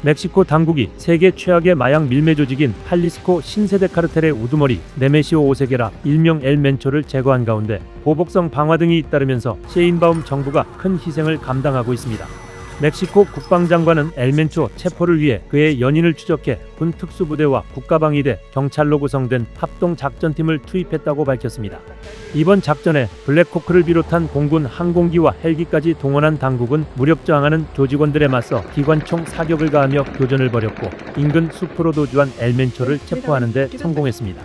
멕시코 당국이 세계 최악의 마약 밀매 조직인 할리스코 신세대 카르텔의 우두머리 네메시오 오세게라 일명 엘멘초를 제거한 가운데 보복성 방화 등이 잇따르면서 셰인바움 정부가 큰 희생을 감당하고 있습니다. 멕시코 국방장관은 엘멘초 체포를 위해 그의 연인을 추적해 군 특수부대와 국가방위대, 경찰로 구성된 합동작전팀을 투입했다고 밝혔습니다. 이번 작전에 블랙호크를 비롯한 공군 항공기와 헬기까지 동원한 당국은 무력 저항하는 조직원들에 맞서 기관총 사격을 가하며 교전을 벌였고 인근 숲으로 도주한 엘멘초를 체포하는 데 성공했습니다.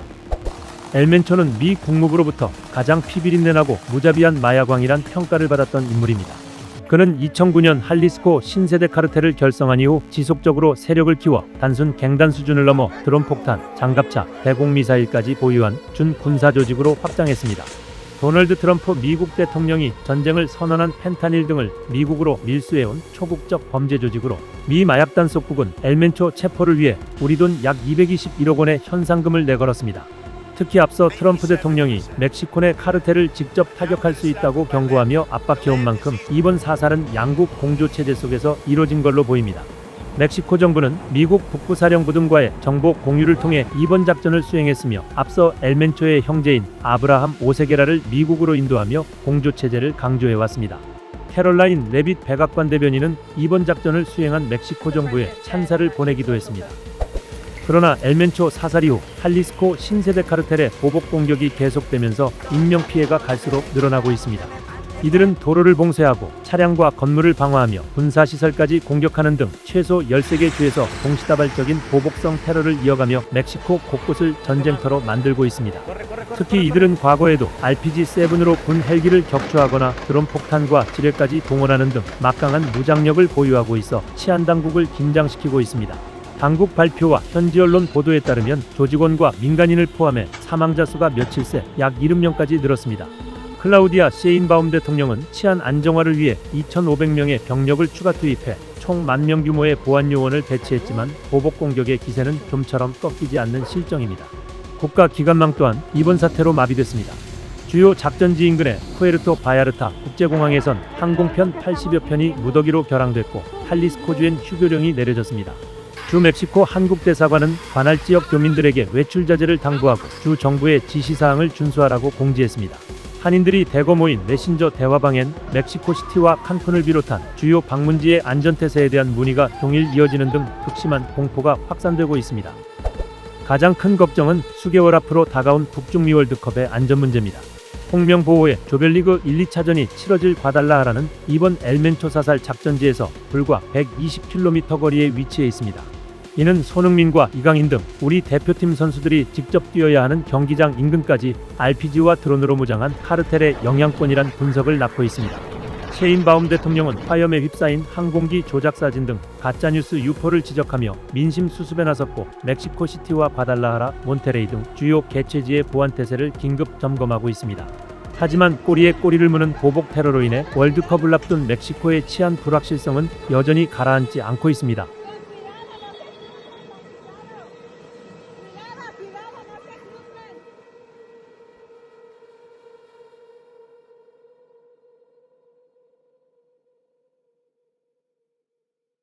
엘멘초는 미 국무부로부터 가장 피비린내나고 무자비한 마약왕이란 평가를 받았던 인물입니다. 그는 2009년 할리스코 신세대 카르텔을 결성한 이후 지속적으로 세력을 키워 단순 갱단 수준을 넘어 드론 폭탄, 장갑차, 대공미사일까지 보유한 준군사 조직으로 확장했습니다. 도널드 트럼프 미국 대통령이 전쟁을 선언한 펜타닐 등을 미국으로 밀수해온 초국적 범죄 조직으로 미 마약단 속국은 엘멘초 체포를 위해 우리 돈 약 221억 원의 현상금을 내걸었습니다. 특히 앞서 트럼프 대통령이 멕시코 내 카르텔을 직접 타격할 수 있다고 경고하며 압박해온 만큼 이번 사살은 양국 공조체제 속에서 이뤄진 걸로 보입니다. 멕시코 정부는 미국 북부사령부 등과의 정보 공유를 통해 이번 작전을 수행했으며 앞서 엘멘초의 형제인 아브라함 오세게라를 미국으로 인도하며 공조체제를 강조해왔습니다. 캐롤라인 레빗 백악관 대변인은 이번 작전을 수행한 멕시코 정부에 찬사를 보내기도 했습니다. 그러나 엘멘초 사살 이후 할리스코 신세대 카르텔의 보복 공격이 계속되면서 인명피해가 갈수록 늘어나고 있습니다. 이들은 도로를 봉쇄하고 차량과 건물을 방화하며 군사시설까지 공격하는 등 최소 13개 주에서 동시다발적인 보복성 테러를 이어가며 멕시코 곳곳을 전쟁터로 만들고 있습니다. 특히 이들은 과거에도 RPG-7으로 군 헬기를 격추하거나 드론 폭탄과 지뢰까지 동원하는 등 막강한 무장력을 보유하고 있어 치안당국을 긴장시키고 있습니다. 당국 발표와 현지 언론 보도에 따르면 조직원과 민간인을 포함해 사망자 수가 며칠 새 약 70명까지 늘었습니다. 클라우디아 셰인바움 대통령은 치안 안정화를 위해 2,500명의 병력을 추가 투입해 총 10,000명 규모의 보안 요원을 배치했지만 보복 공격의 기세는 좀처럼 꺾이지 않는 실정입니다. 국가 기관망 또한 이번 사태로 마비됐습니다. 주요 작전지 인근의 푸에르토 바야르타 국제공항에선 항공편 80여 편이 무더기로 결항됐고 할리스코주엔 휴교령이 내려졌습니다. 주 멕시코 한국대사관은 관할 지역 교민들에게 외출 자제를 당부하고 주 정부의 지시사항을 준수하라고 공지했습니다. 한인들이 대거 모인 메신저 대화방엔 멕시코시티와 칸쿤을 비롯한 주요 방문지의 안전태세에 대한 문의가 종일 이어지는 등 극심한 공포가 확산되고 있습니다. 가장 큰 걱정은 수개월 앞으로 다가온 북중미 월드컵의 안전 문제입니다. 홍명보호의 조별리그 1, 2차전이 치러질 과달라하라는 이번 엘멘초 사살 작전지에서 불과 120km 거리에 위치해 있습니다. 이는 손흥민과 이강인 등 우리 대표팀 선수들이 직접 뛰어야 하는 경기장 인근까지 RPG와 드론으로 무장한 카르텔의 영향권이란 분석을 낳고 있습니다. 셰인바움 대통령은 화염에 휩싸인 항공기 조작 사진 등 가짜뉴스 유포를 지적하며 민심 수습에 나섰고 멕시코시티와 과달라하라, 몬테레이 등 주요 개최지의 보안태세를 긴급 점검하고 있습니다. 하지만 꼬리에 꼬리를 무는 보복 테러로 인해 월드컵을 앞둔 멕시코의 치안 불확실성은 여전히 가라앉지 않고 있습니다.